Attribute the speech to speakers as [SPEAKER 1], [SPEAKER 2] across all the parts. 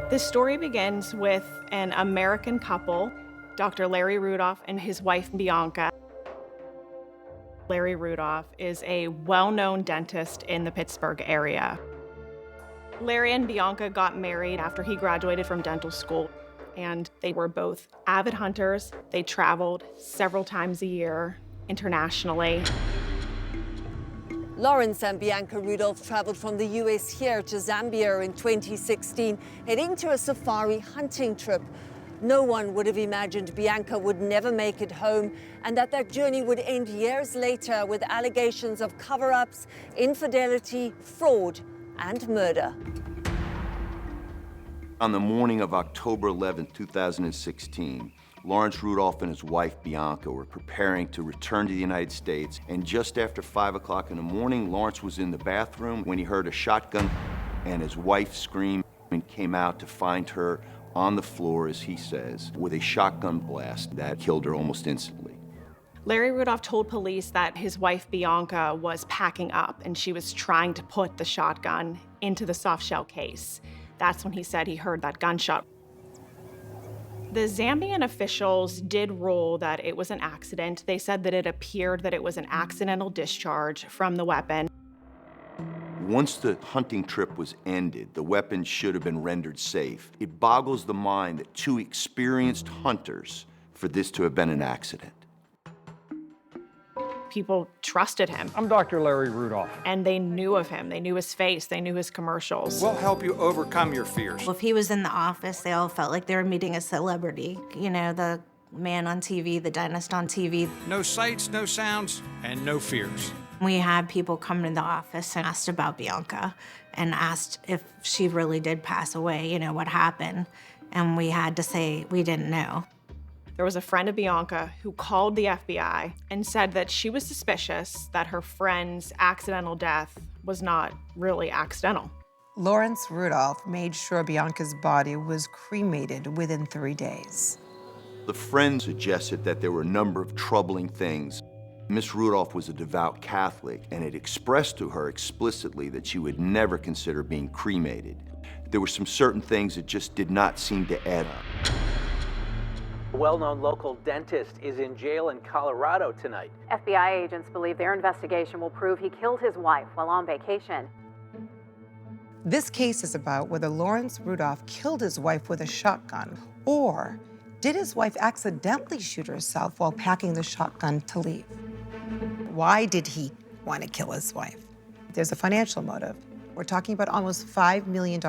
[SPEAKER 1] This story begins with an American couple, Dr. Larry Rudolph and his wife, Bianca. Larry Rudolph is a well-known dentist in the Pittsburgh area. Larry and Bianca got married after he graduated from dental school, and they were both avid hunters. They traveled several times a year internationally.
[SPEAKER 2] Lawrence and Bianca Rudolph traveled from the US here to Zambia in 2016, heading to a safari hunting trip. No one would have imagined Bianca would never make it home and that their journey would end years later with allegations of cover-ups, infidelity, fraud, and murder.
[SPEAKER 3] On the morning of October 11, 2016, Lawrence Rudolph and his wife, Bianca, were preparing to return to the United States, and just after 5 o'clock in the morning, Lawrence was in the bathroom when he heard a shotgun, and his wife screamed and came out to find her on the floor, as he says, with a shotgun blast that killed her almost instantly.
[SPEAKER 1] Larry Rudolph told police that his wife, Bianca, was packing up, and she was trying to put the shotgun into the soft shell case. That's when he said he heard that gunshot. The Zambian officials did rule that it was an accident. They said that it appeared that it was an accidental discharge from the weapon.
[SPEAKER 3] Once the hunting trip was ended, the weapon should have been rendered safe. It boggles the mind that two experienced hunters for this to have been an accident.
[SPEAKER 1] People trusted him.
[SPEAKER 4] I'm Dr. Larry Rudolph.
[SPEAKER 1] And they knew of him. They knew his face. They knew his commercials.
[SPEAKER 4] We'll help you overcome your fears.
[SPEAKER 5] Well, if he was in the office, they all felt like they were meeting a celebrity. You know, the man on TV, the dentist on TV.
[SPEAKER 4] No sights, no sounds, and no fears.
[SPEAKER 5] We had people come to the office and asked about Bianca and asked if she really did pass away, you know, what happened. And we had to say we didn't know.
[SPEAKER 1] There was a friend of Bianca who called the FBI and said that she was suspicious that her friend's accidental death was not really accidental.
[SPEAKER 6] Lawrence Rudolph made sure Bianca's body was cremated within 3 days.
[SPEAKER 3] The friend suggested that there were a number of troubling things. Miss Rudolph was a devout Catholic and had expressed to her explicitly that she would never consider being cremated. There were some certain things that just did not seem to add up.
[SPEAKER 7] A well-known local dentist is in jail in Colorado tonight.
[SPEAKER 8] FBI agents believe their investigation will prove he killed his wife while on vacation.
[SPEAKER 6] This case is about whether Lawrence Rudolph killed his wife with a shotgun, or did his wife accidentally shoot herself while packing the shotgun to leave? Why did he want to kill his wife? There's a financial motive. We're talking about almost $5 million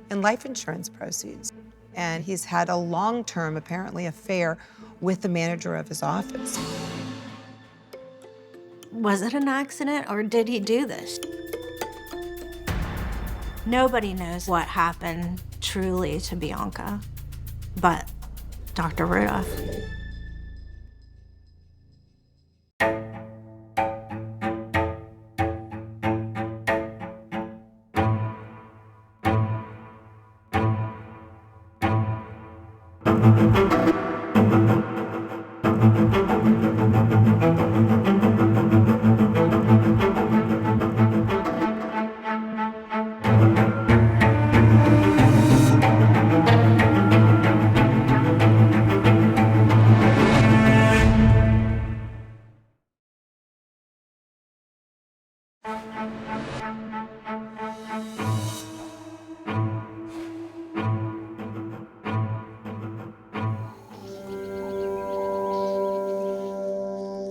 [SPEAKER 6] in life insurance proceeds. And he's had a long-term, apparently, affair with the manager of his office.
[SPEAKER 5] Was it an accident or did he do this? Nobody knows what happened truly to Bianca, but Dr. Rudolph.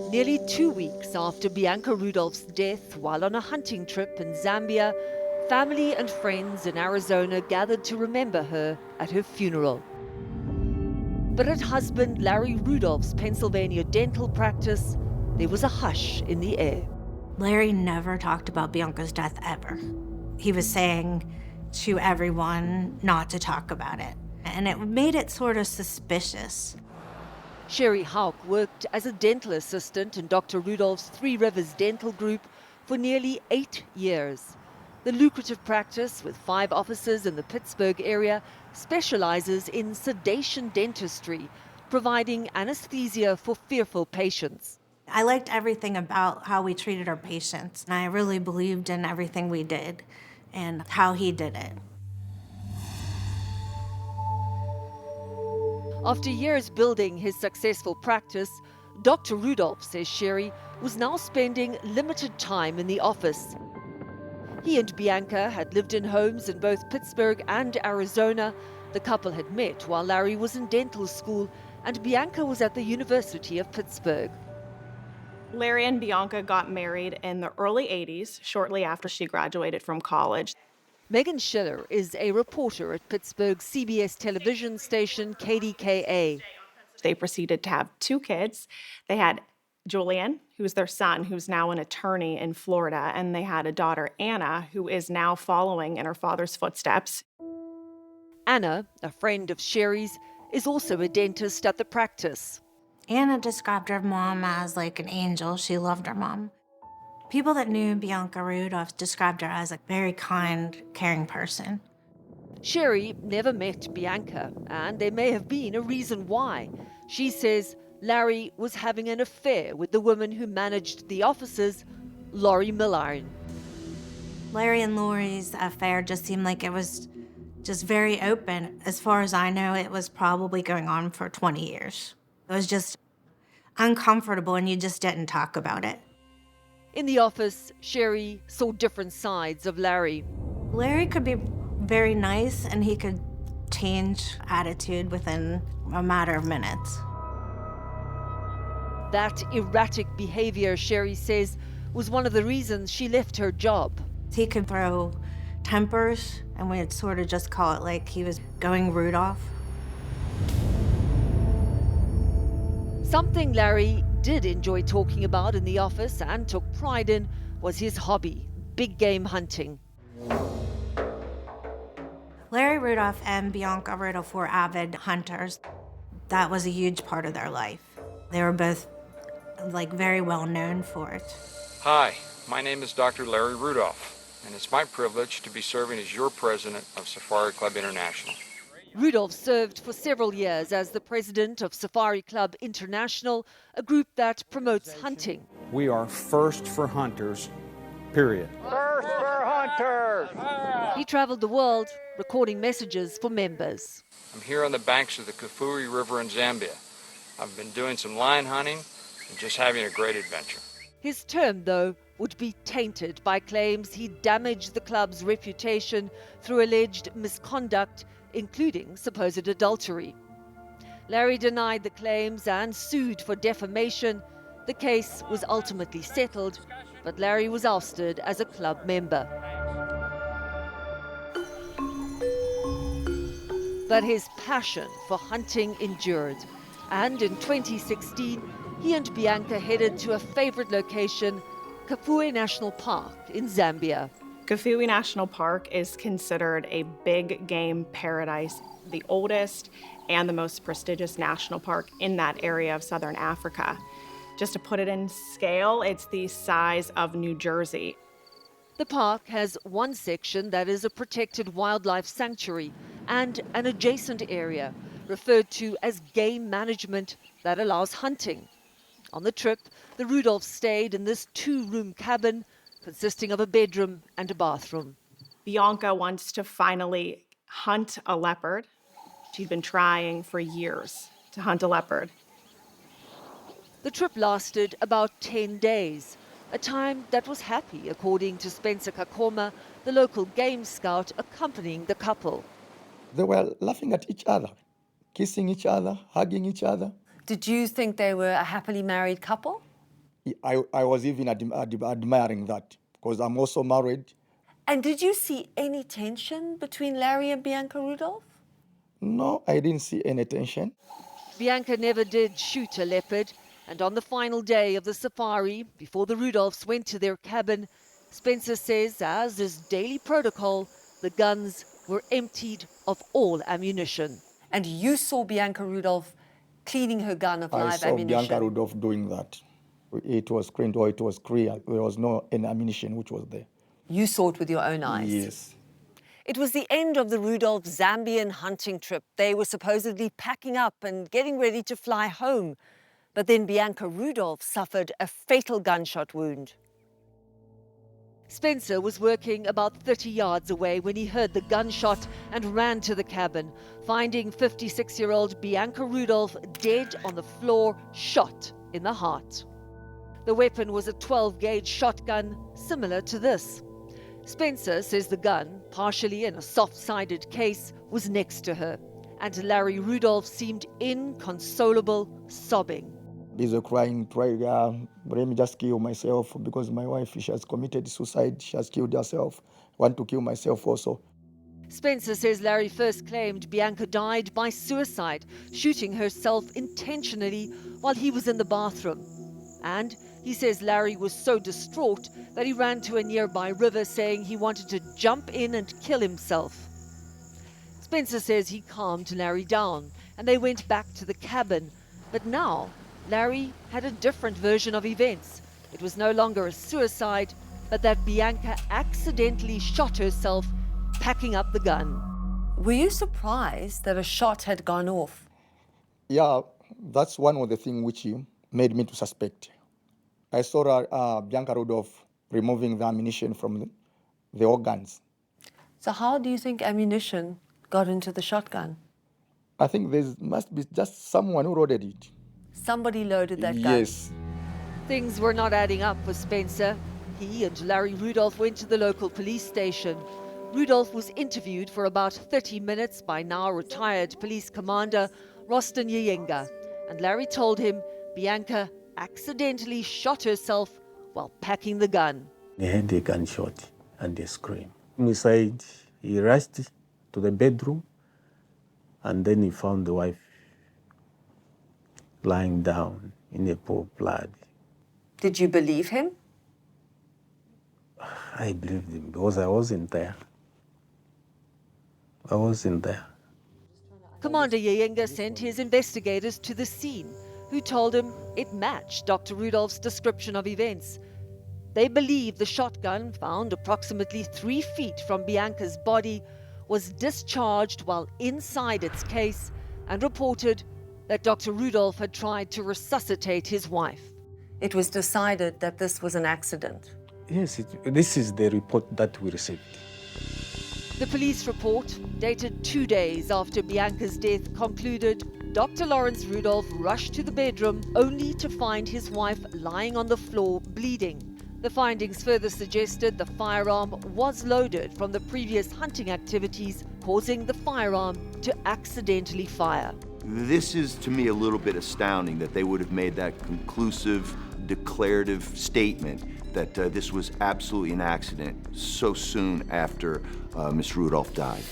[SPEAKER 2] Nearly 2 weeks after Bianca Rudolph's death while on a hunting trip in Zambia, family and friends in Arizona gathered to remember her at her funeral. But at husband Larry Rudolph's Pennsylvania dental practice, there was a hush in the air.
[SPEAKER 5] Larry never talked about Bianca's death ever. He was saying to everyone not to talk about it, and it made it sort of suspicious.
[SPEAKER 2] Sherry Hauk worked as a dental assistant in Dr. Rudolph's Three Rivers Dental Group for nearly 8 years. The lucrative practice, with 5 offices in the Pittsburgh area, specializes in sedation dentistry, providing anesthesia for fearful patients.
[SPEAKER 5] I liked everything about how we treated our patients, and I really believed in everything we did and how he did it.
[SPEAKER 2] After years building his successful practice, Dr. Rudolph says Sherry was now spending limited time in the office. He and Bianca had lived in homes in both Pittsburgh and Arizona. The couple had met while Larry was in dental school and Bianca was at the University of Pittsburgh.
[SPEAKER 1] Larry and Bianca got married in the early 80s, shortly after she graduated from college.
[SPEAKER 2] Megan Schiller is a reporter at Pittsburgh's CBS television station KDKA.
[SPEAKER 1] They proceeded to have 2 kids. They had Julian, who's their son, who's now an attorney in Florida, and they had a daughter, Anna, who is now following in her father's footsteps.
[SPEAKER 2] Anna, a friend of Sherry's, is also a dentist at the practice.
[SPEAKER 5] Anna described her mom as like an angel. She loved her mom. People that knew Bianca Rudolph described her as a very kind, caring person.
[SPEAKER 2] Sherry never met Bianca, and there may have been a reason why. She says Larry was having an affair with the woman who managed the offices, Laurie Milliron.
[SPEAKER 5] Larry and Lori's affair just seemed like it was just very open. As far as I know, it was probably going on for 20 years. It was just uncomfortable and you just didn't talk about it.
[SPEAKER 2] In the office, Sherry saw different sides of Larry.
[SPEAKER 5] Larry could be very nice and he could change attitude within a matter of minutes.
[SPEAKER 2] That erratic behavior, Sherry says, was one of the reasons she left her job.
[SPEAKER 5] He could throw tempers, and we'd sort of just call it like he was going Rudolph.
[SPEAKER 2] Something Larry did enjoy talking about in the office and took pride in was his hobby, big game hunting.
[SPEAKER 5] Larry Rudolph and Bianca Rudolph were avid hunters. That was a huge part of their life. They were both like very well known for it.
[SPEAKER 4] Hi, my name is Dr. Larry Rudolph, and it's my privilege to be serving as your president of Safari Club International.
[SPEAKER 2] Rudolph served for several years as the president of Safari Club International, a group that promotes hunting.
[SPEAKER 4] We are first for hunters, period.
[SPEAKER 7] First for hunters!
[SPEAKER 2] He traveled the world recording messages for members.
[SPEAKER 4] I'm here on the banks of the Kafue River in Zambia. I've been doing some lion hunting and just having a great adventure.
[SPEAKER 2] His term, though, would be tainted by claims he damaged the club's reputation through alleged misconduct, including supposed adultery. Larry denied the claims and sued for defamation. The case was ultimately settled, but Larry was ousted as a club member. But his passion for hunting endured, and in 2016, he and Bianca headed to a favorite location, Kafue National Park in Zambia.
[SPEAKER 1] Kafue National Park is considered a big game paradise, the oldest and the most prestigious national park in that area of southern Africa. Just to put it in scale, it's the size of New Jersey.
[SPEAKER 2] The park has one section that is a protected wildlife sanctuary and an adjacent area referred to as game management that allows hunting. On the trip, the Rudolphs stayed in this 2-room cabin consisting of a bedroom and a bathroom.
[SPEAKER 1] Bianca wants to finally hunt a leopard. She'd been trying for years to hunt a leopard.
[SPEAKER 2] The trip lasted about 10 days, a time that was happy, according to Spencer Kakoma, the local game scout accompanying the couple.
[SPEAKER 9] They were laughing at each other, kissing each other, hugging each other.
[SPEAKER 10] Did you think they were a happily married couple?
[SPEAKER 9] I was even admiring that because I'm also married.
[SPEAKER 10] And did you see any tension between Larry and Bianca Rudolph?
[SPEAKER 9] No, I didn't see any tension.
[SPEAKER 2] Bianca never did shoot a leopard, and on the final day of the safari, before the Rudolphs went to their cabin, Spencer says, as is daily protocol, the guns were emptied of all ammunition.
[SPEAKER 10] And you saw Bianca Rudolph cleaning her gun of live
[SPEAKER 9] I
[SPEAKER 10] ammunition?
[SPEAKER 9] saw Bianca Rudolph doing that. It was cleaned, or it was clear. There was no any ammunition which was there.
[SPEAKER 10] You saw it with your own eyes?
[SPEAKER 9] Yes.
[SPEAKER 10] It was the end of the Rudolph Zambian hunting trip. They were supposedly packing up and getting ready to fly home. But then Bianca Rudolph suffered a fatal gunshot wound.
[SPEAKER 2] Spencer was working about 30 yards away when he heard the gunshot and ran to the cabin, finding 56-year-old Bianca Rudolph dead on the floor, shot in the heart. The weapon was a 12-gauge shotgun similar to this. Spencer says the gun, partially in a soft-sided case, was next to her, and Larry Rudolph seemed inconsolable, sobbing.
[SPEAKER 9] Busy crying, let me just kill myself because my wife, she has committed suicide, she has killed herself. Want to kill myself also.
[SPEAKER 2] Spencer says Larry first claimed Bianca died by suicide, shooting herself intentionally while he was in the bathroom. And he says Larry was so distraught that he ran to a nearby river saying he wanted to jump in and kill himself. Spencer says he calmed Larry down and they went back to the cabin. But now, Larry had a different version of events. It was no longer a suicide, but that Bianca accidentally shot herself packing up the gun.
[SPEAKER 10] Were you surprised that a shot had gone off?
[SPEAKER 9] Yeah, that's one of the things which made me to suspect. I saw Bianca Rudolph removing the ammunition from the organs.
[SPEAKER 10] So how do you think ammunition got into the shotgun?
[SPEAKER 9] I think there must be just someone who loaded it.
[SPEAKER 10] Somebody loaded that gun?
[SPEAKER 9] Yes.
[SPEAKER 2] Things were not adding up for Spencer. He and Larry Rudolph went to the local police station. Rudolph was interviewed for about 30 minutes by now retired police commander Roston Nyenga, and Larry told him Bianca accidentally shot herself while packing the gun.
[SPEAKER 11] He had a gunshot and a scream. He said he rushed to the bedroom and then he found the wife lying down in a pool of blood.
[SPEAKER 10] Did you believe him?
[SPEAKER 11] I believed him because I wasn't there. I wasn't there.
[SPEAKER 2] Commander Nyenga sent his investigators to the scene, who told him it matched Dr. Rudolph's description of events. They believe the shotgun, found approximately 3 feet from Bianca's body, was discharged while inside its case and reported that Dr. Rudolph had tried to resuscitate his wife.
[SPEAKER 10] It was decided that this was an accident.
[SPEAKER 11] Yes, this is the report that we received.
[SPEAKER 2] The police report, dated 2 days after Bianca's death, concluded Dr. Lawrence Rudolph rushed to the bedroom only to find his wife lying on the floor bleeding. The findings further suggested the firearm was loaded from the previous hunting activities, causing the firearm to accidentally fire.
[SPEAKER 3] This is, to me, a little bit astounding that they would have made that conclusive, declarative statement that this was absolutely an accident so soon after Miss Rudolph died.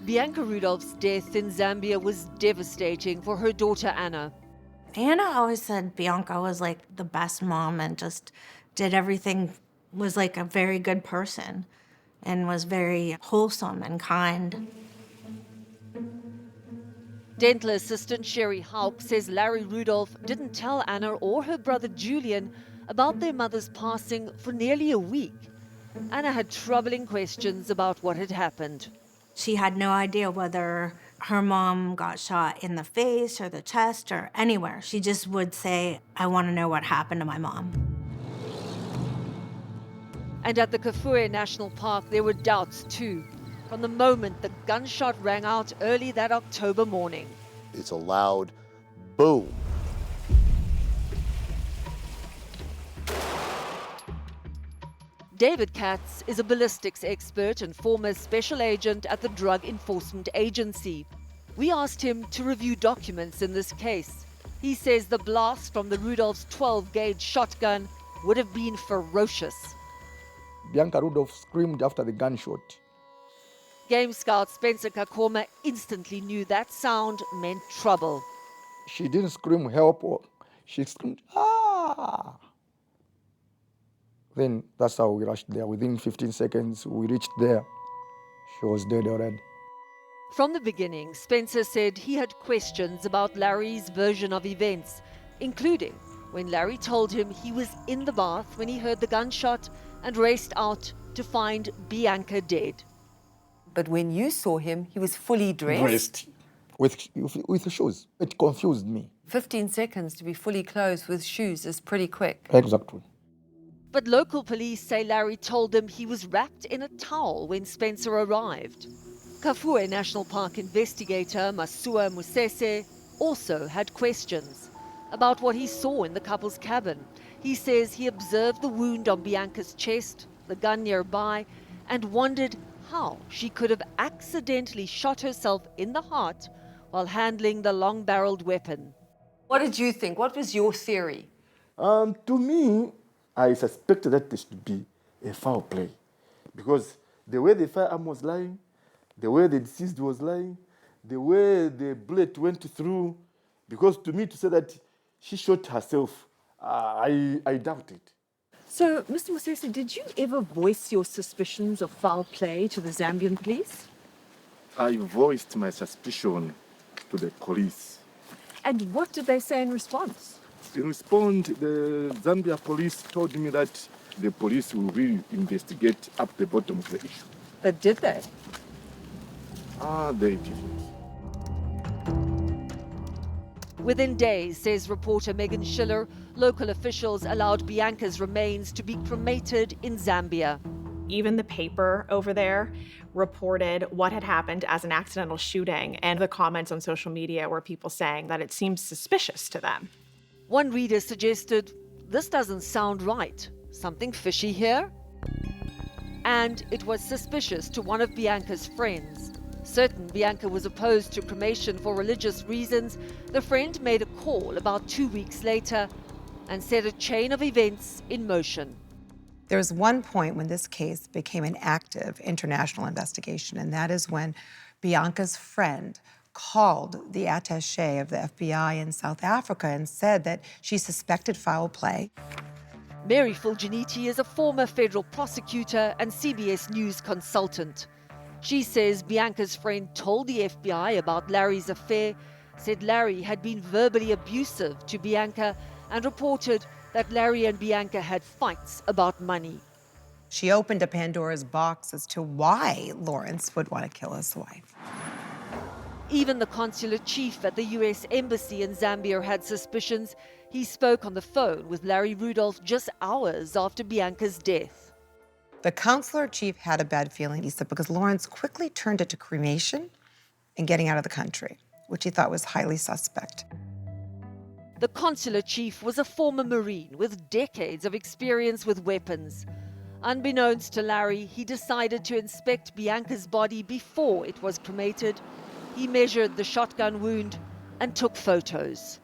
[SPEAKER 2] Bianca Rudolph's death in Zambia was devastating for her daughter Anna.
[SPEAKER 5] Anna always said Bianca was like the best mom and just did everything, was like a very good person and was very wholesome and kind.
[SPEAKER 2] Dental assistant Sherry Hauk says Larry Rudolph didn't tell Anna or her brother Julian about their mother's passing for nearly a week. Anna had troubling questions about what had happened.
[SPEAKER 5] She had no idea whether her mom got shot in the face or the chest or anywhere. She just would say, I want to know what happened to my mom.
[SPEAKER 2] And at the Kafue National Park, there were doubts too, from the moment the gunshot rang out early that October morning.
[SPEAKER 12] It's a loud boom.
[SPEAKER 2] David Katz is a ballistics expert and former special agent at the Drug Enforcement Agency. We asked him to review documents in this case. He says the blast from the Rudolph's 12-gauge shotgun would have been ferocious.
[SPEAKER 9] Bianca Rudolph screamed after the gunshot.
[SPEAKER 2] Game scout Spencer Kakoma instantly knew that sound meant trouble.
[SPEAKER 9] She didn't scream help, or she screamed, ah! Then that's how we rushed there. Within 15 seconds, we reached there. She was dead already.
[SPEAKER 2] From the beginning, Spencer said he had questions about Larry's version of events, including when Larry told him he was in the bath when he heard the gunshot and raced out to find Bianca dead.
[SPEAKER 10] But when you saw him, he was fully dressed.
[SPEAKER 9] With shoes. It confused me.
[SPEAKER 10] 15 seconds to be fully clothed with shoes is pretty quick.
[SPEAKER 9] Exactly.
[SPEAKER 2] But local police say Larry told them he was wrapped in a towel when Spencer arrived. Kafue National Park investigator Masua Musese also had questions about what he saw in the couple's cabin. He says he observed the wound on Bianca's chest, the gun nearby, and wondered how she could have accidentally shot herself in the heart while handling the long-barreled weapon.
[SPEAKER 10] What did you think? What was your theory?
[SPEAKER 11] To me, I suspected that there should be a foul play because the way the firearm was lying, the way the deceased was lying, the way the bullet went through, because to me to say that she shot herself, I doubt it.
[SPEAKER 10] So, Mr. Musese, did you ever voice your suspicions of foul play to the Zambian police?
[SPEAKER 11] I voiced my suspicion to the police.
[SPEAKER 10] And what did they say in response?
[SPEAKER 11] In response, the Zambia police told me that the police will really investigate up the bottom of the issue.
[SPEAKER 10] But did they?
[SPEAKER 11] They didn't.
[SPEAKER 2] Within days, says reporter Megan Schiller, local officials allowed Bianca's remains to be cremated in Zambia.
[SPEAKER 1] Even the paper over there reported what had happened as an accidental shooting, and the comments on social media were people saying that it seems suspicious to them.
[SPEAKER 2] One reader suggested, this doesn't sound right. Something fishy here? And it was suspicious to one of Bianca's friends. Certain Bianca was opposed to cremation for religious reasons, the friend made a call about 2 weeks later and set a chain of events in motion.
[SPEAKER 6] There was one point when this case became an active international investigation, and that is when Bianca's friend called the attaché of the FBI in South Africa and said that she suspected foul play.
[SPEAKER 2] Mary Fulginiti is a former federal prosecutor and CBS News consultant. She says Bianca's friend told the FBI about Larry's affair, said Larry had been verbally abusive to Bianca, and reported that Larry and Bianca had fights about money.
[SPEAKER 6] She opened a Pandora's box as to why Lawrence would want to kill his wife.
[SPEAKER 2] Even the consular chief at the U.S. Embassy in Zambia had suspicions. He spoke on the phone with Larry Rudolph just hours after Bianca's death.
[SPEAKER 6] The consular chief had a bad feeling, he said, because Lawrence quickly turned it to cremation and getting out of the country, which he thought was highly suspect.
[SPEAKER 2] The consular chief was a former Marine with decades of experience with weapons. Unbeknownst to Larry, he decided to inspect Bianca's body before it was cremated. He measured the shotgun wound and took photos.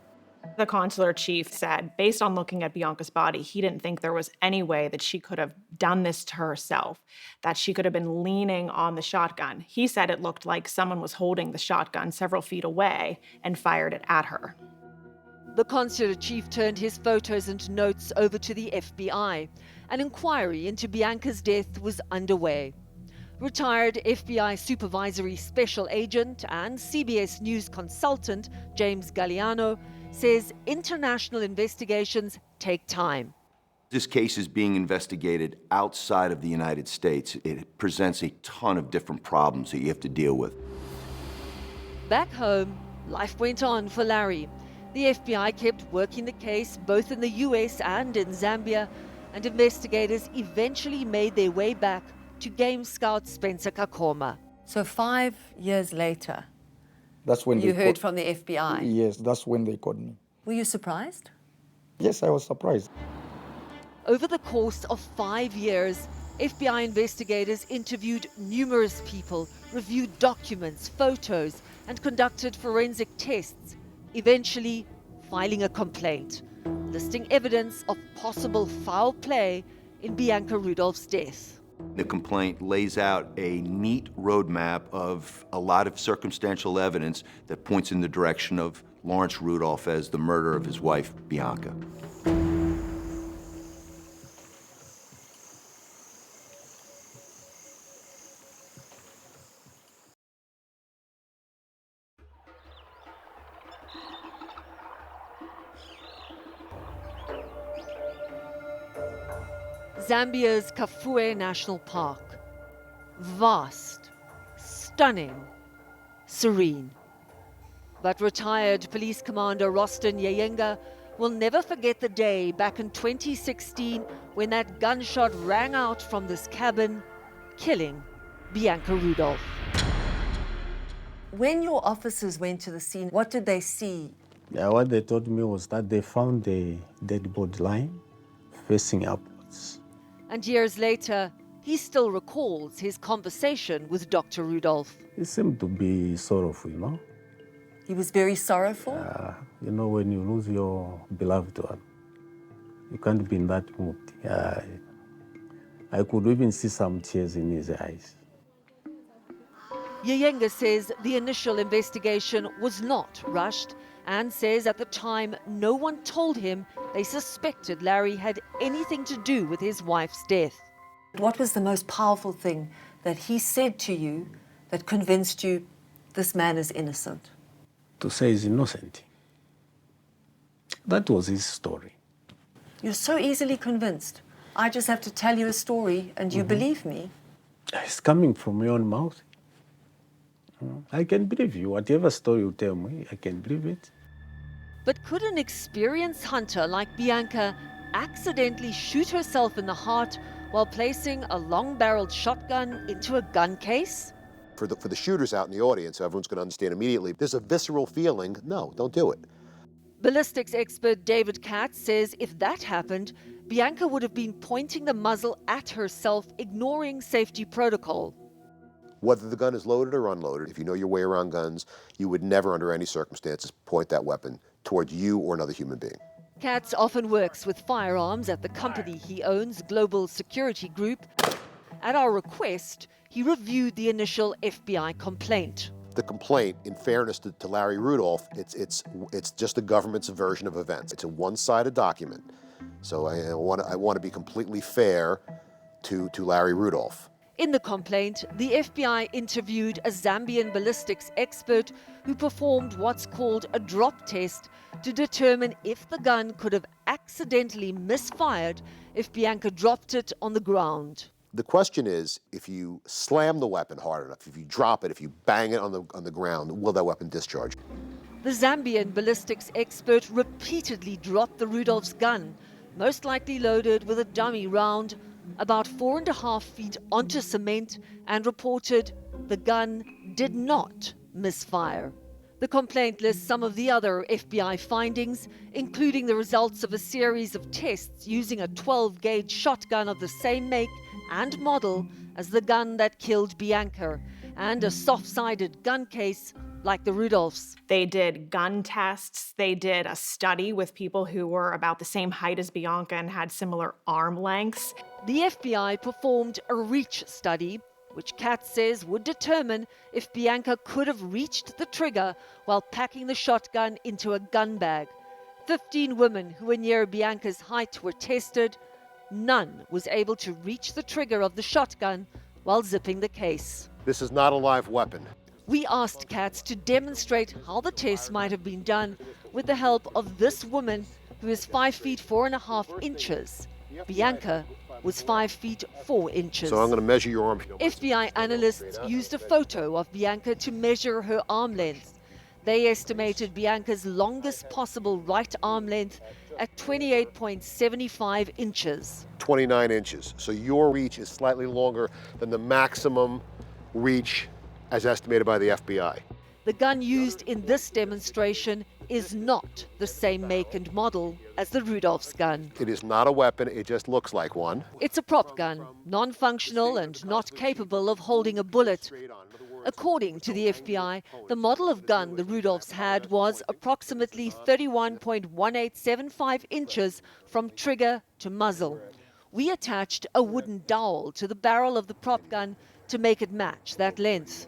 [SPEAKER 1] The consular chief said, based on looking at Bianca's body, he didn't think there was any way that she could have done this to herself, that she could have been leaning on the shotgun. He said it looked like someone was holding the shotgun several feet away and fired it at her.
[SPEAKER 2] The consular chief turned his photos and notes over to the FBI. An inquiry into Bianca's death was underway. Retired FBI supervisory special agent and CBS News consultant James Galliano says international investigations take time.
[SPEAKER 3] This case is being investigated outside of the United States. It presents a ton of different problems that you have to deal with.
[SPEAKER 2] Back home, life went on for Larry. The FBI kept working the case both in the US and in Zambia, and investigators eventually made their way back to game scout Spencer Kakoma.
[SPEAKER 10] So 5 years later,
[SPEAKER 9] That's when
[SPEAKER 10] you heard from the FBI?
[SPEAKER 9] Yes, that's when they called me.
[SPEAKER 10] Were you surprised?
[SPEAKER 9] Yes, I was surprised.
[SPEAKER 2] Over the course of 5 years, FBI investigators interviewed numerous people, reviewed documents, photos, and conducted forensic tests, eventually filing a complaint, listing evidence of possible foul play in Bianca Rudolph's death.
[SPEAKER 3] The complaint lays out a neat roadmap of a lot of circumstantial evidence that points in the direction of Lawrence Rudolph as the murderer of his wife, Bianca.
[SPEAKER 2] Zambia's Kafue National Park. Vast, stunning, serene. But retired police commander Rostin Yeyenga will never forget the day back in 2016 when that gunshot rang out from this cabin, killing Bianca Rudolph.
[SPEAKER 10] When your officers went to the scene, what did they see?
[SPEAKER 13] Yeah, what they told me was that they found the dead body lying facing upwards.
[SPEAKER 2] And years later, he still recalls his conversation with Dr. Rudolph.
[SPEAKER 13] He seemed to be sorrowful, you know.
[SPEAKER 10] He was very sorrowful?
[SPEAKER 13] You know, when you lose your beloved one, you can't be in that mood. I could even see some tears in his eyes.
[SPEAKER 2] Yeyenga says the initial investigation was not rushed and says at the time no one told him they suspected Larry had anything to do with his wife's death.
[SPEAKER 10] What was the most powerful thing that he said to you that convinced you this man is innocent?
[SPEAKER 13] To say he's innocent. That was his story.
[SPEAKER 10] You're so easily convinced. I just have to tell you a story and you believe me.
[SPEAKER 13] It's coming from your own mouth. I can believe you. Whatever story you tell me, I can believe it.
[SPEAKER 2] But could an experienced hunter like Bianca accidentally shoot herself in the heart while placing a long-barreled shotgun into a gun case?
[SPEAKER 12] For the shooters out in the audience, everyone's going to understand immediately, there's a visceral feeling, no, don't do it.
[SPEAKER 2] Ballistics expert David Katz says if that happened, Bianca would have been pointing the muzzle at herself, ignoring safety protocol.
[SPEAKER 12] Whether the gun is loaded or unloaded, if you know your way around guns, you would never, under any circumstances, point that weapon towards you or another human being.
[SPEAKER 2] Katz often works with firearms at the company he owns, Global Security Group. At our request, he reviewed the initial FBI complaint.
[SPEAKER 12] The complaint, in fairness to Larry Rudolph, it's just the government's version of events. It's a one-sided document. So I want to be completely fair to Larry Rudolph.
[SPEAKER 2] In the complaint, the FBI interviewed a Zambian ballistics expert who performed what's called a drop test to determine if the gun could have accidentally misfired if Bianca dropped it on the ground.
[SPEAKER 12] The question is, if you slam the weapon hard enough, if you drop it, if you bang it on the ground, will that weapon discharge?
[SPEAKER 2] The Zambian ballistics expert repeatedly dropped the Rudolph's gun, most likely loaded with a dummy round, about 4.5 feet onto cement, and reported the gun did not misfire. The complaint lists some of the other FBI findings, including the results of a series of tests using a 12-gauge shotgun of the same make and model as the gun that killed Bianca, and a soft-sided gun case like the Rudolphs.
[SPEAKER 1] They did gun tests. They did a study with people who were about the same height as Bianca and had similar arm lengths.
[SPEAKER 2] The FBI performed a reach study, which Katz says would determine if Bianca could have reached the trigger while packing the shotgun into a gun bag. 15 women who were near Bianca's height were tested. None was able to reach the trigger of the shotgun while zipping the case.
[SPEAKER 12] This is not a live weapon.
[SPEAKER 2] We asked Katz to demonstrate how the tests might have been done with the help of this woman who is 5 feet 4.5 inches. Bianca was 5 feet 4 inches.
[SPEAKER 12] So I'm going to measure your arm.
[SPEAKER 2] FBI analysts used a photo of Bianca to measure her arm length. They estimated Bianca's longest possible right arm length at 28.75 inches.
[SPEAKER 12] 29 inches. So your reach is slightly longer than the maximum reach as estimated by the FBI.
[SPEAKER 2] The gun used in this demonstration is not the same make and model as the Rudolph's gun.
[SPEAKER 12] It is not a weapon, it just looks like one.
[SPEAKER 2] It's a prop gun, non-functional and not capable of holding a bullet. According to the FBI, the model of gun the Rudolphs had was approximately 31.1875 inches from trigger to muzzle. We attached a wooden dowel to the barrel of the prop gun to make it match that length.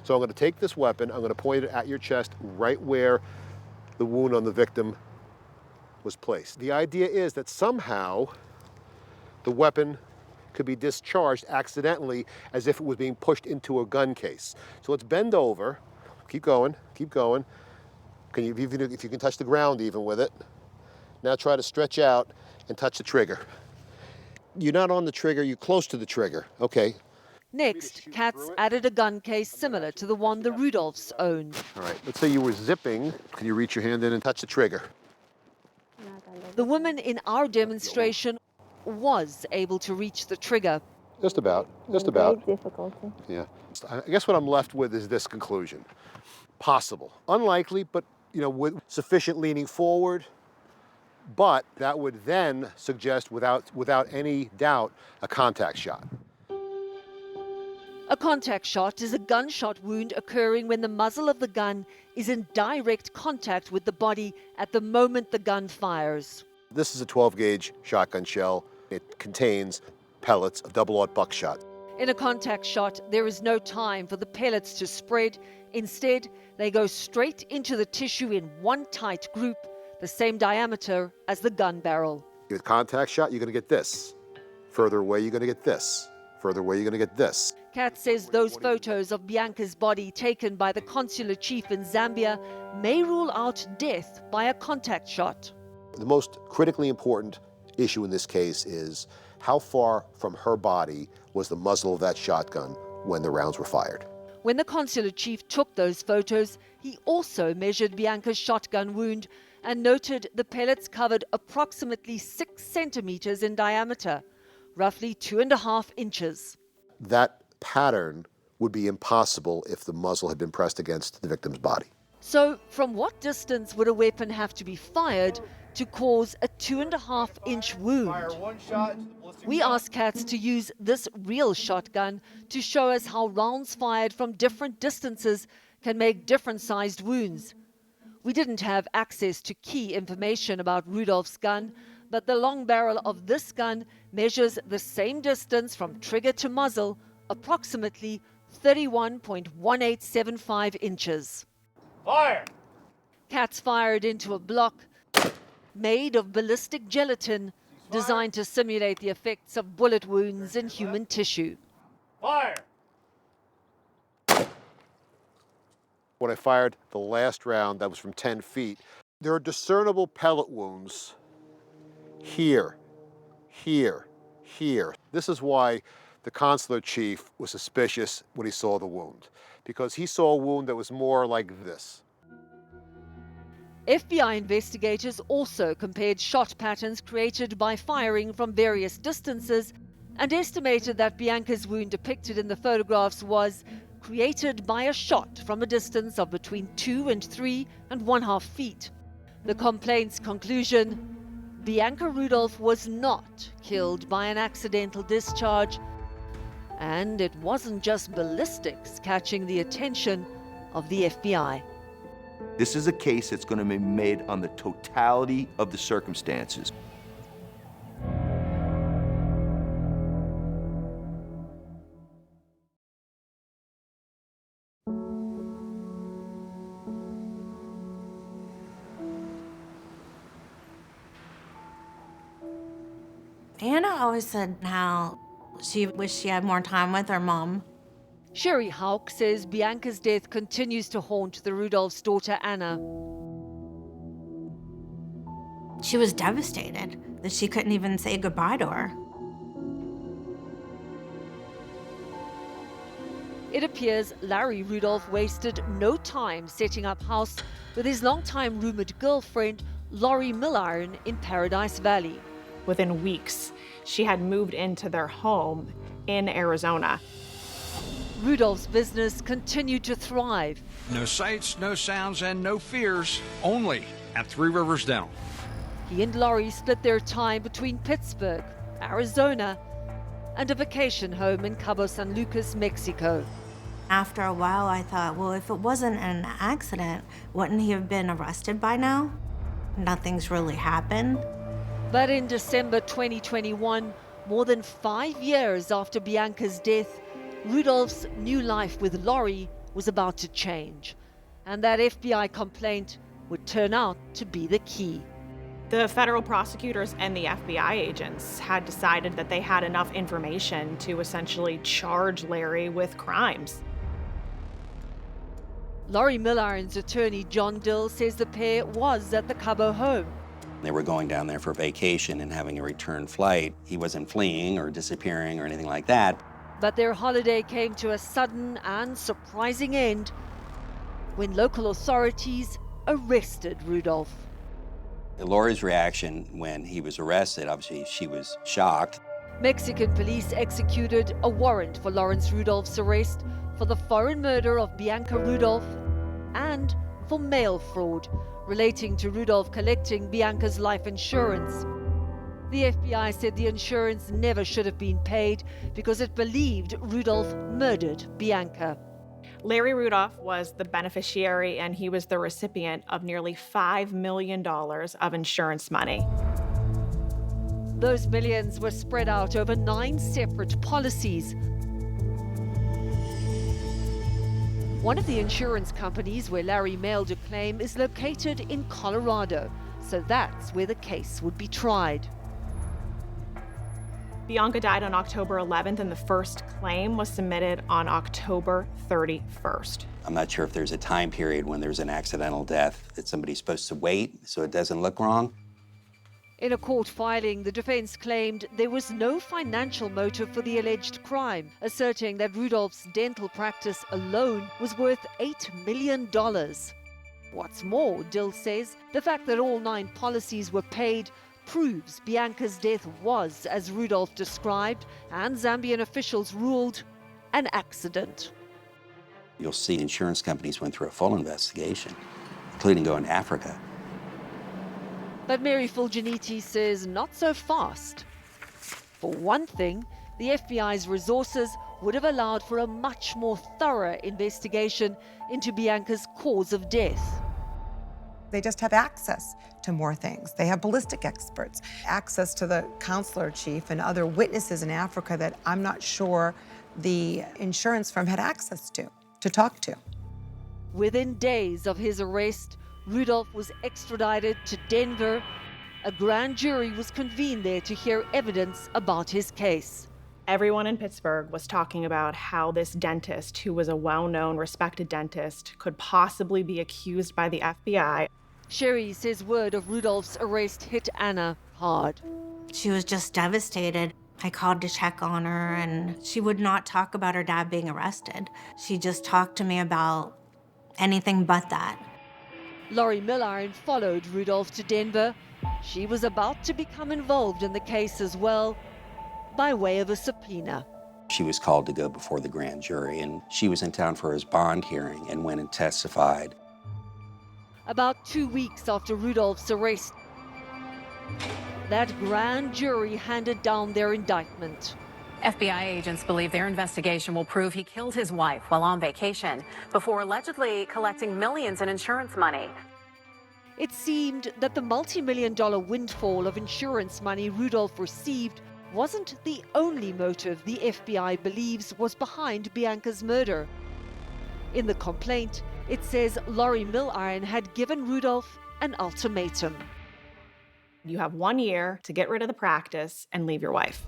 [SPEAKER 12] So I'm going to take this weapon, I'm going to point it at your chest right where the wound on the victim was placed. The idea is that somehow the weapon could be discharged accidentally as if it was being pushed into a gun case. So let's bend over, keep going, keep going. If you can touch the ground even with it. Now try to stretch out and touch the trigger. You're not on the trigger, you're close to the trigger. Okay.
[SPEAKER 2] Next, Katz added a gun case similar to the one the Rudolphs owned.
[SPEAKER 12] All right, let's say you were zipping. Can you reach your hand in and touch the trigger?
[SPEAKER 2] The woman in our demonstration was able to reach the trigger.
[SPEAKER 12] Just about, just about.
[SPEAKER 14] Difficulty.
[SPEAKER 12] Yeah. I guess what I'm left with is this conclusion. Possible. Unlikely, but with sufficient leaning forward. But that would then suggest, without any doubt, a contact shot.
[SPEAKER 2] A contact shot is a gunshot wound occurring when the muzzle of the gun is in direct contact with the body at the moment the gun fires.
[SPEAKER 12] This is a 12-gauge shotgun shell. It contains pellets of double-aught buckshot.
[SPEAKER 2] In a contact shot, there is no time for the pellets to spread. Instead, they go straight into the tissue in one tight group, the same diameter as the gun barrel.
[SPEAKER 12] With contact shot, you're going to get this. Further away, you're going to get this. Further away, you're going to get this.
[SPEAKER 2] Katz says those photos of Bianca's body taken by the consular chief in Zambia may rule out death by a contact shot.
[SPEAKER 12] The most critically important issue in this case is how far from her body was the muzzle of that shotgun when the rounds were fired.
[SPEAKER 2] When the consular chief took those photos, he also measured Bianca's shotgun wound and noted the pellets covered approximately 6 centimeters in diameter, roughly 2.5 inches.
[SPEAKER 12] That pattern would be impossible if the muzzle had been pressed against the victim's body.
[SPEAKER 2] So, from what distance would a weapon have to be fired to cause a 2.5-inch wound? We asked Katz to use this real shotgun to show us how rounds fired from different distances can make different sized wounds. We didn't have access to key information about Rudolph's gun, but the long barrel of this gun measures the same distance from trigger to muzzle, approximately 31.1875 inches.
[SPEAKER 15] Fire!
[SPEAKER 2] Katz fired into a block made of ballistic gelatin designed to simulate the effects of bullet wounds in human tissue.
[SPEAKER 15] Fire!
[SPEAKER 12] When I fired the last round, that was from 10 feet, there are discernible pellet wounds here, here, here. This is why the consular chief was suspicious when he saw the wound, because he saw a wound that was more like this.
[SPEAKER 2] FBI investigators also compared shot patterns created by firing from various distances and estimated that Bianca's wound depicted in the photographs was created by a shot from a distance of between 2 and 3.5 feet. The complaint's conclusion: Bianca Rudolph was not killed by an accidental discharge, and it wasn't just ballistics catching the attention of the FBI.
[SPEAKER 3] This is a case that's going to be made on the totality of the circumstances.
[SPEAKER 5] Anna always said how she wished she had more time with her mom.
[SPEAKER 2] Sherry Hauk says Bianca's death continues to haunt the Rudolph's daughter, Anna.
[SPEAKER 5] She was devastated that she couldn't even say goodbye to her.
[SPEAKER 2] It appears Larry Rudolph wasted no time setting up house with his longtime rumored girlfriend, Lori Milliron, in Paradise Valley.
[SPEAKER 1] Within weeks, she had moved into their home in Arizona.
[SPEAKER 2] Rudolph's business continued to thrive.
[SPEAKER 4] No sights, no sounds, and no fears, only at Three Rivers Dental.
[SPEAKER 2] He and Lori split their time between Pittsburgh, Arizona, and a vacation home in Cabo San Lucas, Mexico.
[SPEAKER 5] After a while, I thought, well, if it wasn't an accident, wouldn't he have been arrested by now? Nothing's really happened.
[SPEAKER 2] But in December 2021, more than 5 years after Bianca's death, Rudolph's new life with Lori was about to change, and that FBI complaint would turn out to be the key.
[SPEAKER 1] The federal prosecutors and the FBI agents had decided that they had enough information to essentially charge Larry with crimes.
[SPEAKER 2] Lori Milliron's attorney, John Dill, says the pair was at the Cabo home.
[SPEAKER 14] They were going down there for vacation and having a return flight. He wasn't fleeing or disappearing or anything like that.
[SPEAKER 2] But their holiday came to a sudden and surprising end when local authorities arrested Rudolph.
[SPEAKER 14] Lori's reaction when he was arrested, obviously she was shocked.
[SPEAKER 2] Mexican police executed a warrant for Lawrence Rudolph's arrest for the foreign murder of Bianca Rudolph and for mail fraud relating to Rudolph collecting Bianca's life insurance. The FBI said the insurance never should have been paid because it believed Rudolph murdered Bianca.
[SPEAKER 1] Larry Rudolph was the beneficiary, and he was the recipient of nearly $5 million of insurance money.
[SPEAKER 2] Those millions were spread out over 9 separate policies. One of the insurance companies where Larry mailed a claim is located in Colorado, so that's where the case would be tried.
[SPEAKER 1] Bianca died on October 11th, and the first claim was submitted on October 31st.
[SPEAKER 14] I'm not sure if there's a time period when there's an accidental death that somebody's supposed to wait so it doesn't look wrong.
[SPEAKER 2] In a court filing, the defense claimed there was no financial motive for the alleged crime, asserting that Rudolph's dental practice alone was worth $8 million. What's more, Dill says, the fact that all 9 policies were paid proves Bianca's death was, as Rudolph described, and Zambian officials ruled, an accident.
[SPEAKER 14] You'll see insurance companies went through a full investigation, including going to Africa.
[SPEAKER 2] But Mary Fulgeniti says not so fast. For one thing, the FBI's resources would have allowed for a much more thorough investigation into Bianca's cause of death.
[SPEAKER 6] They just have access to more things. They have ballistic experts, access to the counselor chief and other witnesses in Africa that I'm not sure the insurance firm had access to talk to.
[SPEAKER 2] Within days of his arrest, Rudolph was extradited to Denver. A grand jury was convened there to hear evidence about his case.
[SPEAKER 1] Everyone in Pittsburgh was talking about how this dentist, who was a well-known, respected dentist, could possibly be accused by the FBI.
[SPEAKER 2] Sherry says word of Rudolph's arrest hit Anna hard.
[SPEAKER 5] She was just devastated. I called to check on her, and she would not talk about her dad being arrested. She just talked to me about anything but that.
[SPEAKER 2] Lori Milliron followed Rudolph to Denver. She was about to become involved in the case as well, by way of a subpoena.
[SPEAKER 14] She was called to go before the grand jury, and she was in town for his bond hearing and went and testified.
[SPEAKER 2] About 2 weeks after Rudolph's arrest, that grand jury handed down their indictment.
[SPEAKER 8] FBI agents believe their investigation will prove he killed his wife while on vacation before allegedly collecting millions in insurance money.
[SPEAKER 2] It seemed that the multi-million-dollar windfall of insurance money Rudolph received wasn't the only motive the FBI believes was behind Bianca's murder. In the complaint, it says Lori Milliron had given Rudolph an ultimatum.
[SPEAKER 1] You have 1 year to get rid of the practice and leave your wife.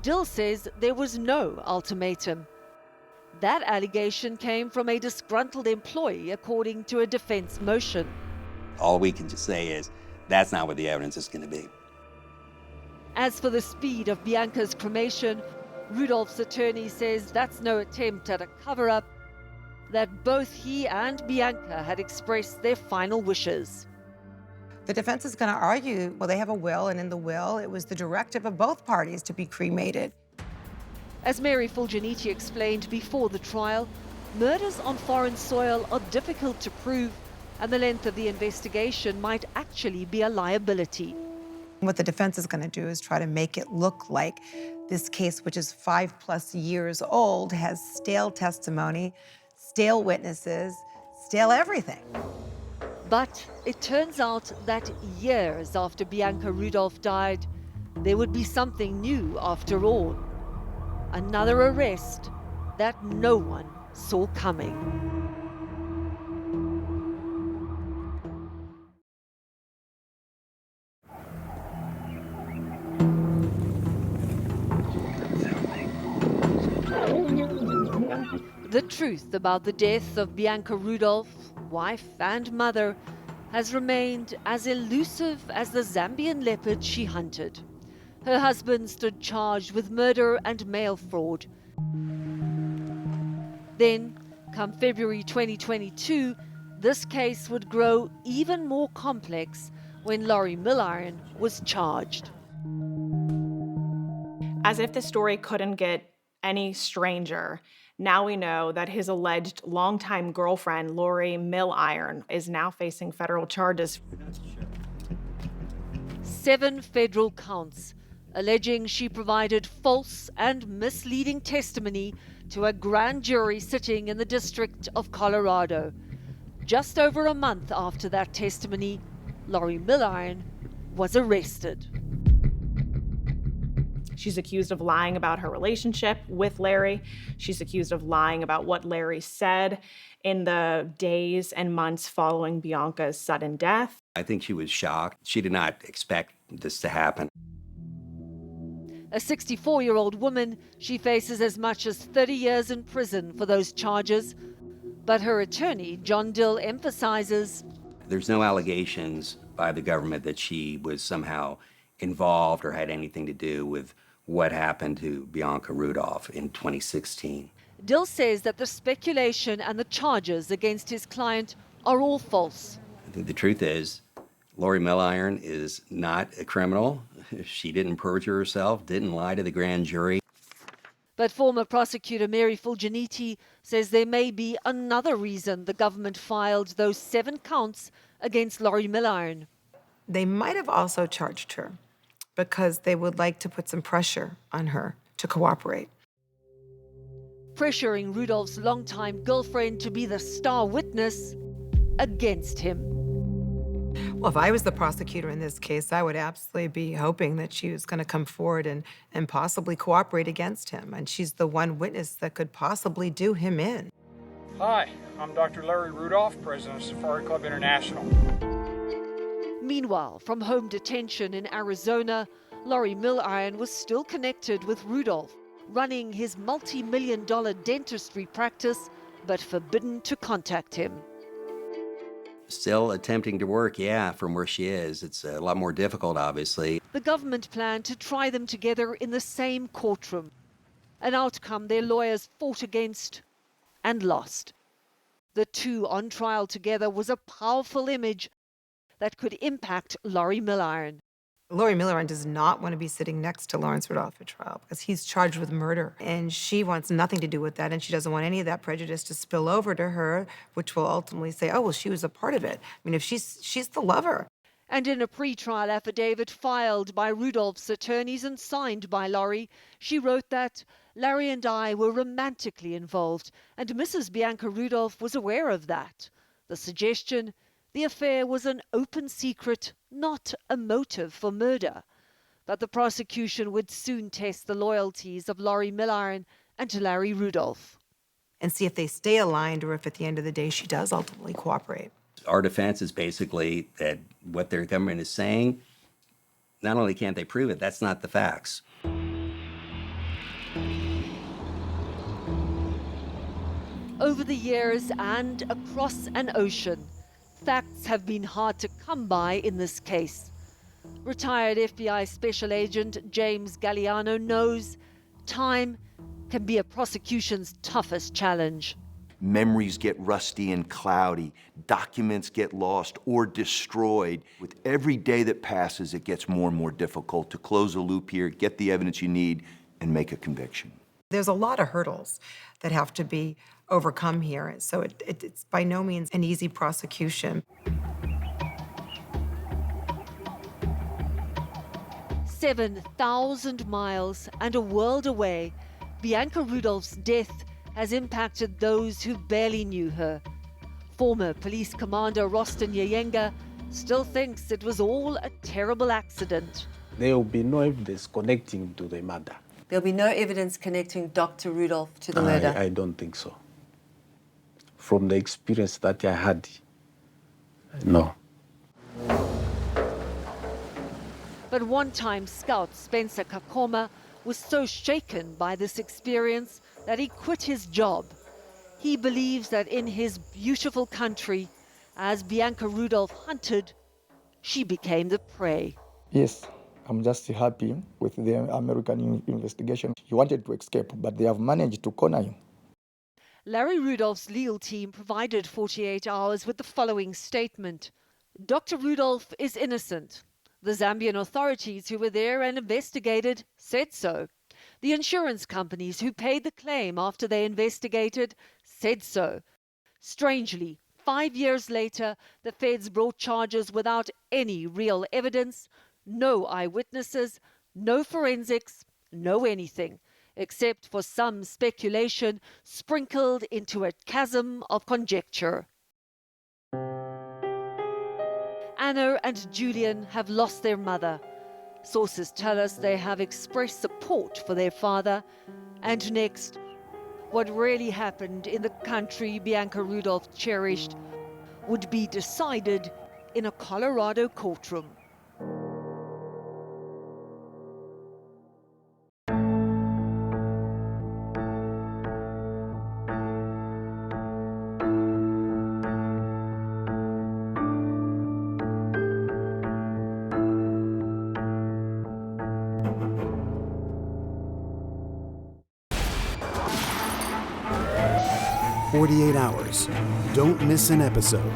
[SPEAKER 2] Dill says there was no ultimatum. That allegation came from a disgruntled employee, according to a defense motion.
[SPEAKER 14] All we can just say is that's not what the evidence is going to be.
[SPEAKER 2] As for the speed of Bianca's cremation, Rudolph's attorney says that's no attempt at a cover-up, that both he and Bianca had expressed their final wishes.
[SPEAKER 6] The defense is going to argue, well, they have a will, and in the will, it was the directive of both parties to be cremated.
[SPEAKER 2] As Mary Fulgeniti explained before the trial, murders on foreign soil are difficult to prove, and the length of the investigation might actually be a liability.
[SPEAKER 6] What the defense is going to do is try to make it look like this case, which is 5+ years old, has stale testimony, stale witnesses, stale everything.
[SPEAKER 2] But it turns out that years after Bianca Rudolph died, there would be something new after all. Another arrest that no one saw coming. The truth about the death of Bianca Rudolph, wife and mother, has remained as elusive as the Zambian leopard she hunted. Her husband stood charged with murder and mail fraud. Then, come February 2022, this case would grow even more complex when Laurie Milliron was charged.
[SPEAKER 1] As if the story couldn't get any stranger, now we know that his alleged longtime girlfriend, Laurie Milliron, is now facing federal charges.
[SPEAKER 2] 7 federal counts, alleging she provided false and misleading testimony to a grand jury sitting in the District of Colorado. Just over a month after that testimony, Laurie Milliron was arrested.
[SPEAKER 1] She's accused of lying about her relationship with Larry. She's accused of lying about what Larry said in the days and months following Bianca's sudden death.
[SPEAKER 14] I think she was shocked. She did not expect this to happen.
[SPEAKER 2] A 64-year-old woman, she faces as much as 30 years in prison for those charges. But her attorney, John Dill, emphasizes
[SPEAKER 14] There's no allegations by the government that she was somehow involved or had anything to do with what happened to Bianca Rudolph in 2016.
[SPEAKER 2] Dill says that the speculation and the charges against his client are all false.
[SPEAKER 14] I think the truth is, Laurie Milliron is not a criminal. She didn't perjure herself, didn't lie to the grand jury.
[SPEAKER 2] But former prosecutor Mary Fulgeniti says there may be another reason the government filed those 7 counts against Laurie Milliron.
[SPEAKER 6] They might have also charged her because they would like to put some pressure on her to cooperate.
[SPEAKER 2] Pressuring Rudolph's longtime girlfriend to be the star witness against him.
[SPEAKER 6] Well, if I was the prosecutor in this case, I would absolutely be hoping that she was going to come forward and possibly cooperate against him. And she's the one witness that could possibly do him in.
[SPEAKER 4] Hi, I'm Dr. Larry Rudolph, president of Safari Club International.
[SPEAKER 2] Meanwhile, from home detention in Arizona, Laurie Milliron was still connected with Rudolph, running his multi-million-dollar dentistry practice, but forbidden to contact him.
[SPEAKER 14] Still attempting to work, yeah, from where she is. It's a lot more difficult, obviously.
[SPEAKER 2] The government planned to try them together in the same courtroom, an outcome their lawyers fought against and lost. The two on trial together was a powerful image that could impact Laurie Milliron.
[SPEAKER 6] Laurie Milliron does not want to be sitting next to Lawrence Rudolph at trial because he's charged with murder. And she wants nothing to do with that, and she doesn't want any of that prejudice to spill over to her, which will ultimately say, oh, well, she was a part of it. I mean, if she's the lover.
[SPEAKER 2] And in a pre-trial affidavit filed by Rudolph's attorneys and signed by Laurie, she wrote that Larry and I were romantically involved, and Mrs. Bianca Rudolph was aware of that. The suggestion, the affair was an open secret, not a motive for murder. But the prosecution would soon test the loyalties of Laurie Milliron and Larry Rudolph.
[SPEAKER 6] And see if they stay aligned or if at the end of the day she does ultimately cooperate.
[SPEAKER 14] Our defense is basically that what their government is saying, not only can't they prove it, that's not the facts.
[SPEAKER 2] Over the years and across an ocean, facts have been hard to come by in this case. Retired FBI Special Agent James Galliano knows time can be a prosecution's toughest challenge.
[SPEAKER 3] Memories get rusty and cloudy, documents get lost or destroyed. With every day that passes, it gets more and more difficult to close a loop here, get the evidence you need, and make a conviction.
[SPEAKER 6] There's a lot of hurdles that have to be overcome here, so it's by no means an easy prosecution.
[SPEAKER 2] 7,000 miles and a world away, Bianca Rudolph's death has impacted those who barely knew her. Former police commander Rostin Yayenga still thinks it was all a terrible accident.
[SPEAKER 13] There will be no evidence connecting to the murder.
[SPEAKER 10] There'll be no evidence connecting Dr. Rudolph to the murder?
[SPEAKER 13] I don't think so. From the experience that I had, no.
[SPEAKER 2] But one-time scout Spencer Kakoma was so shaken by this experience that he quit his job. He believes that in his beautiful country, As Bianca Rudolph hunted, she became the prey.
[SPEAKER 9] Yes, I'm just happy with the American investigation. He wanted to escape, but they have managed to corner him.
[SPEAKER 2] Larry Rudolph's legal team provided 48 Hours with the following statement. Dr. Rudolph is innocent. The Zambian authorities who were there and investigated said so. The insurance companies who paid the claim after they investigated said so. Strangely, 5 years later, the feds brought charges without any real evidence, no eyewitnesses, no forensics, no anything, except for some speculation sprinkled into a chasm of conjecture. Anna and Julian have lost their mother. Sources tell us they have expressed support for their father. And next, what really happened in the country Bianca Rudolph cherished would be decided in a Colorado courtroom.
[SPEAKER 16] "48 Hours." Don't miss an episode.